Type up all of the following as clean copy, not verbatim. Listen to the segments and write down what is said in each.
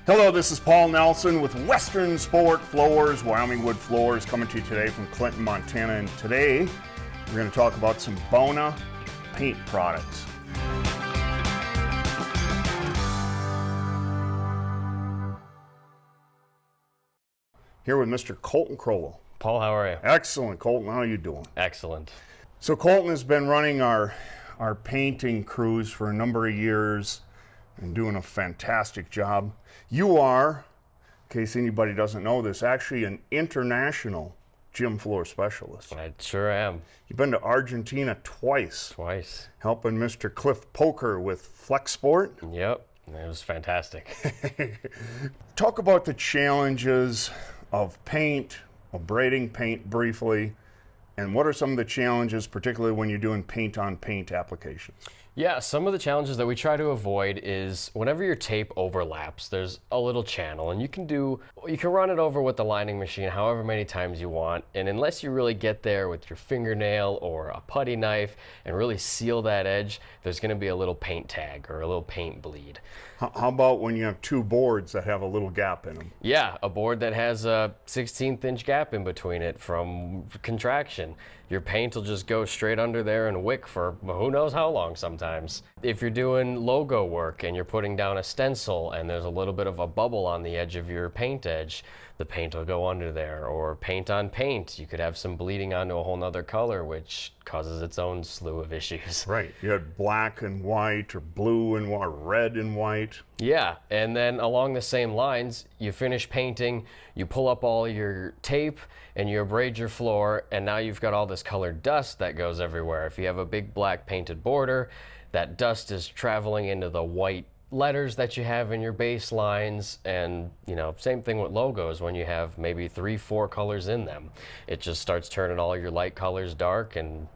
Hello, this is Paul Nelson with Western Sport Floors, Wyoming Wood Floors, coming to you today from Clinton, Montana. And today we're going to talk about some Bona paint products. Here with Mr. Colton Crowell. Paul, how are you? Excellent, Colton. How are you doing? Excellent. So Colton has been running our painting crews for a number of years and doing a fantastic job. You are, in case anybody doesn't know this, actually an international gym floor specialist. I sure am. You've been to Argentina twice. Twice. Helping Mr. Cliff Poker with Flex Sport. Yep, it was fantastic. Talk about the challenges of paint, of braiding paint briefly, and what are some of the challenges, particularly when you're doing paint-on-paint applications? Yeah, some of the challenges that we try to avoid is whenever your tape overlaps, there's a little channel, and you can run it over with the lining machine however many times you want, and unless you really get there with your fingernail or a putty knife and really seal that edge, there's going to be a little paint tag or a little paint bleed. How about when you have two boards that have a little gap in them? Yeah, a board that has a 16th inch gap in between it from contraction. Your paint will just go straight under there and wick for who knows how long sometimes. If you're doing logo work and you're putting down a stencil and there's a little bit of a bubble on the edge of your paint edge, the paint will go under there. Or paint on paint, you could have some bleeding onto a whole nother color, which causes its own slew of issues. Right, you had black and white or blue and or red and white. Yeah, and then along the same lines, you finish painting, you pull up all your tape and you abrade your floor, and now you've got all this colored dust that goes everywhere. If you have a big black painted border, that dust is traveling into the white letters that you have in your base lines, and same thing with logos. When you have maybe 3-4 colors in them, it just starts turning all your light colors dark and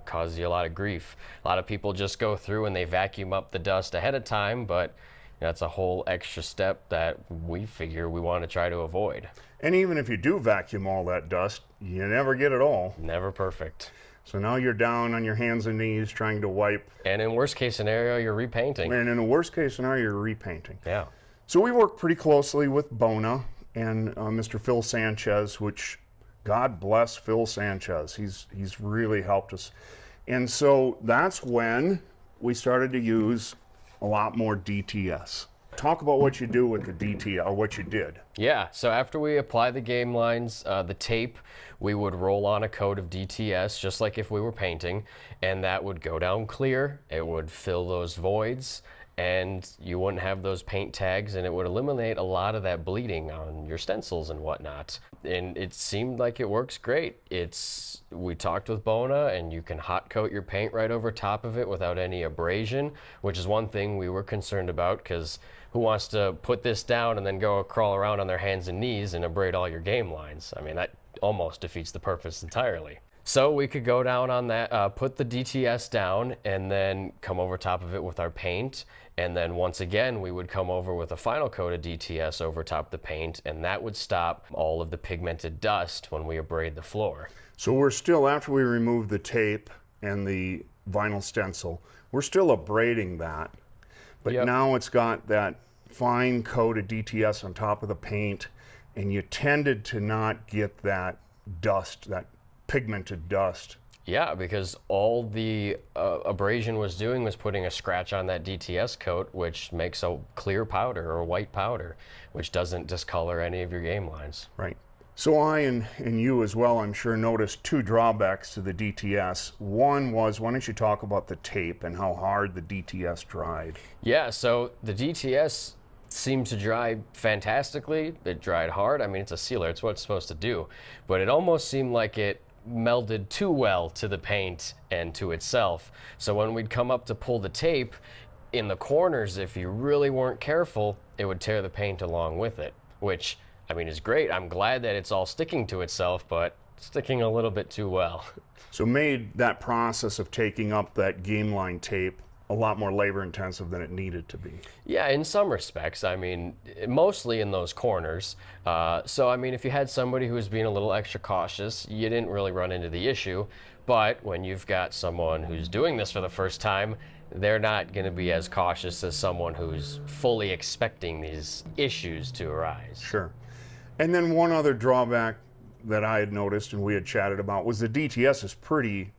causes you a lot of grief. A lot of people just go through and they vacuum up the dust ahead of time, but that's a whole extra step that we figure we want to try to avoid. And even if you do vacuum all that dust, you never get it all. Never perfect. So now you're down on your hands and knees trying to wipe. And in worst case scenario, you're repainting. And in a worst case scenario, you're repainting. Yeah. So we work pretty closely with Bona and Mr. Phil Sanchez, which God bless Phil Sanchez. He's really helped us. And so that's when we started to use a lot more DTS. Talk about what you do with the DTS, or what you did. Yeah, so after we apply the game lines, the tape, we would roll on a coat of DTS, just like if we were painting, and that would go down clear. It would fill those voids, and you wouldn't have those paint tags, and it would eliminate a lot of that bleeding on your stencils and whatnot. And it seemed like it works great. We talked with Bona, and you can hot coat your paint right over top of it without any abrasion, which is one thing we were concerned about, because who wants to put this down and then go crawl around on their hands and knees and abrade all your game lines? I mean, that almost defeats the purpose entirely. So we could go down on that, put the DTS down, and then come over top of it with our paint. And then once again, we would come over with a final coat of DTS over top of the paint, and that would stop all of the pigmented dust when we abrade the floor. So we're still, after we remove the tape and the vinyl stencil, we're still abrading that. But Yep. Now it's got that fine coat of DTS on top of the paint, and you tended to not get that dust, that pigmented dust. Yeah, because all the abrasion was doing was putting a scratch on that DTS coat, which makes a clear powder or white powder, which doesn't discolor any of your game lines. Right. So I and you as well, I'm sure, noticed two drawbacks to the DTS. One was, why don't you talk about the tape and how hard the DTS dried? Yeah, so the DTS seemed to dry fantastically. It dried hard. I mean, it's a sealer. It's what it's supposed to do. But it almost seemed like it melded too well to the paint and to itself. So when we'd come up to pull the tape, in the corners, if you really weren't careful, it would tear the paint along with it, which, I mean, is great. I'm glad that it's all sticking to itself, but sticking a little bit too well. So made that process of taking up that game line tape a lot more labor intensive than it needed to be. Yeah, in some respects. I mean, mostly in those corners. So, I mean, if you had somebody who was being a little extra cautious, you didn't really run into the issue. But when you've got someone who's doing this for the first time, they're not going to be as cautious as someone who's fully expecting these issues to arise. Sure. And then one other drawback that I had noticed and we had chatted about was the DTS is pretty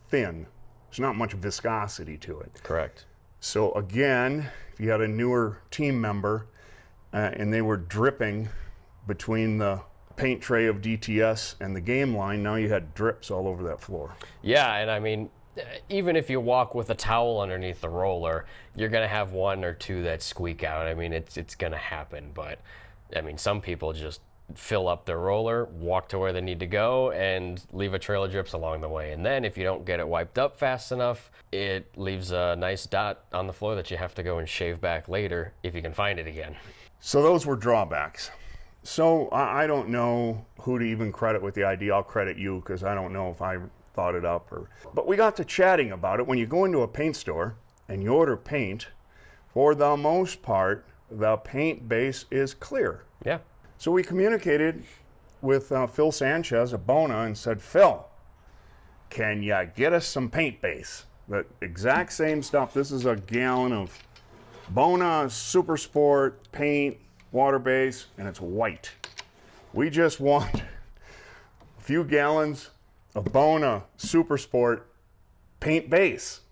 thin. There's not much viscosity to it. Correct. So again, if you had a newer team member and they were dripping between the paint tray of DTS and the game line, now you had drips all over that floor. Yeah, and I mean, even if you walk with a towel underneath the roller, you're going to have one or two that squeak out. I mean, it's going to happen, but I mean, some people just fill up their roller, walk to where they need to go, and leave a trail of drips along the way. And then if you don't get it wiped up fast enough, it leaves a nice dot on the floor that you have to go and shave back later if you can find it again. So those were drawbacks. So I don't know who to even credit with the idea. I'll credit you because I don't know if I thought it up. But we got to chatting about it. When you go into a paint store and you order paint, for the most part, the paint base is clear. Yeah. So we communicated with Phil Sanchez at Bona and said, Phil, can you get us some paint base? The exact same stuff. This is a gallon of Bona Super Sport paint, water base, and it's white. We just want a few gallons of Bona Super Sport paint base.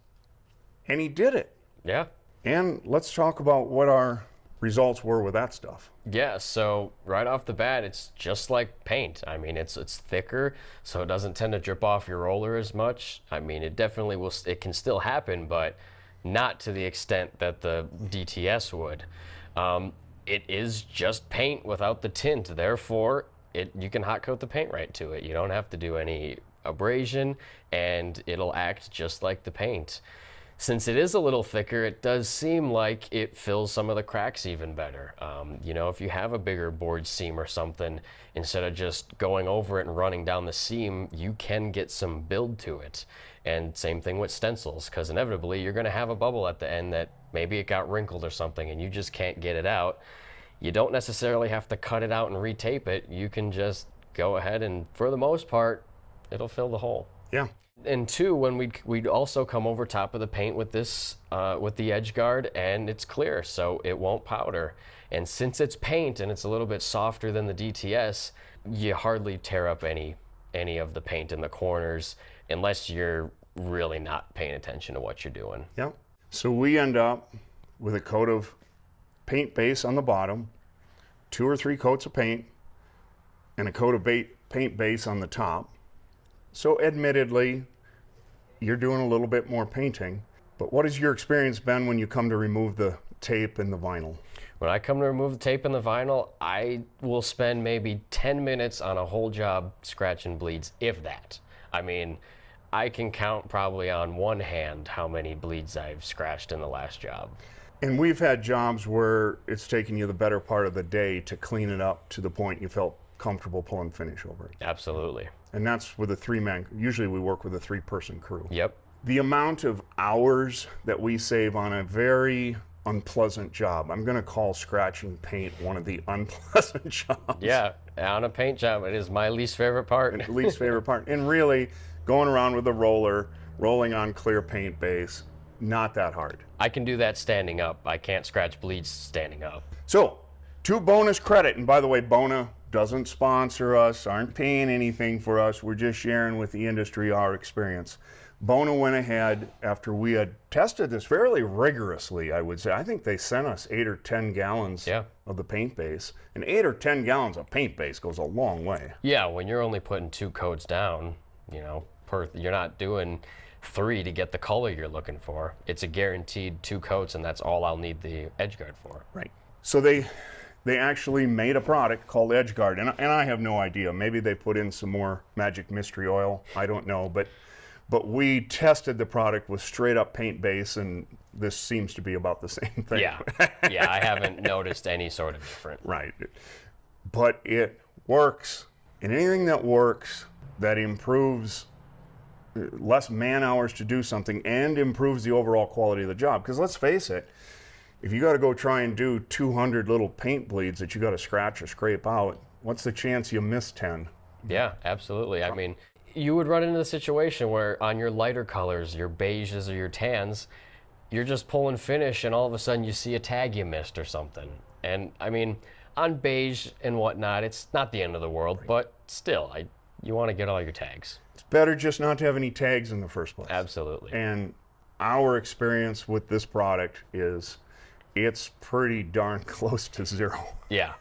And he did it. Yeah. And let's talk about what our results were with that stuff. Yeah, so right off the bat, it's just like paint. I mean, it's thicker, so it doesn't tend to drip off your roller as much. I mean, it definitely will, it can still happen, but not to the extent that the DTS would. It is just paint without the tint, therefore, you can hot coat the paint right to it. You don't have to do any abrasion, and it'll act just like the paint. Since it is a little thicker, it does seem like it fills some of the cracks even better. You know, if you have a bigger board seam or something, instead of just going over it and running down the seam, you can get some build to it. And same thing with stencils, because inevitably you're going to have a bubble at the end that maybe it got wrinkled or something and you just can't get it out. You don't necessarily have to cut it out and retape it. You can just go ahead and, for the most part, it'll fill the hole. Yeah. And two, when we'd also come over top of the paint with this, with the edge guard, and it's clear, so it won't powder. And since it's paint and it's a little bit softer than the DTS, you hardly tear up any of the paint in the corners unless you're really not paying attention to what you're doing. Yep. So we end up with a coat of paint base on the bottom, 2 or 3 coats of paint, and a coat of paint base on the top. So admittedly, you're doing a little bit more painting, but what has your experience been when you come to remove the tape and the vinyl? When I come to remove the tape and the vinyl, I will spend maybe 10 minutes on a whole job scratching bleeds, if that. I mean, I can count probably on one hand how many bleeds I've scratched in the last job. And we've had jobs where it's taken you the better part of the day to clean it up to the point you felt comfortable pulling finish over it. Absolutely. And that's with a 3-man, usually we work with a 3-person crew. Yep. The amount of hours that we save on a very unpleasant job, I'm gonna call scratching paint one of the unpleasant jobs. Yeah, on a paint job, it is my least favorite part. Least favorite part. And really, going around with a roller, rolling on clear paint base, not that hard. I can do that standing up. I can't scratch bleeds standing up. So, 2 bonus credit, and by the way, Bona doesn't sponsor us, aren't paying anything for us, we're just sharing with the industry our experience. Bona went ahead after we had tested this fairly rigorously, I would say. I think they sent us 8 or 10 gallons of the paint base. And 8 or 10 gallons of paint base goes a long way. Yeah, when you're only putting 2 coats down, you know, you're not doing 3 to get the color you're looking for. It's a guaranteed 2 coats, and that's all I'll need the edge guard for. Right. So they actually made a product called Edge Guard, and I have no idea. Maybe they put in some more magic mystery oil. I don't know, but we tested the product with straight up paint base, and this seems to be about the same thing. Yeah, yeah, I haven't noticed any sort of different. Right, but it works, and anything that works that improves less man hours to do something and improves the overall quality of the job. Because let's face it, if you got to go try and do 200 little paint bleeds that you got to scratch or scrape out, what's the chance you miss 10? Yeah, absolutely. I mean, you would run into the situation where on your lighter colors, your beiges or your tans, you're just pulling finish and all of a sudden you see a tag you missed or something. And I mean, on beige and whatnot, it's not the end of the world, but still, you want to get all your tags. It's better just not to have any tags in the first place. Absolutely. And our experience with this product is it's pretty darn close to zero. Yeah.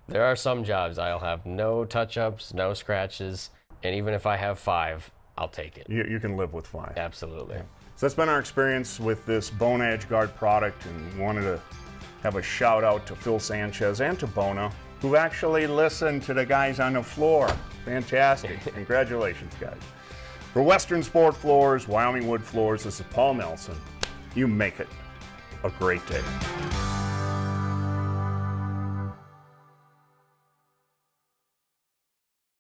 There are some jobs I'll have no touch-ups, no scratches, and even if I have 5, I'll take it. You can live with 5. Absolutely. So that's been our experience with this Bona Edge Guard product, and wanted to have a shout out to Phil Sanchez and to Bona, who actually listened to the guys on the floor. Fantastic. Congratulations, guys. For Western Sport Floors, Wyoming Wood Floors, this is Paul Nelson. You make it a great day.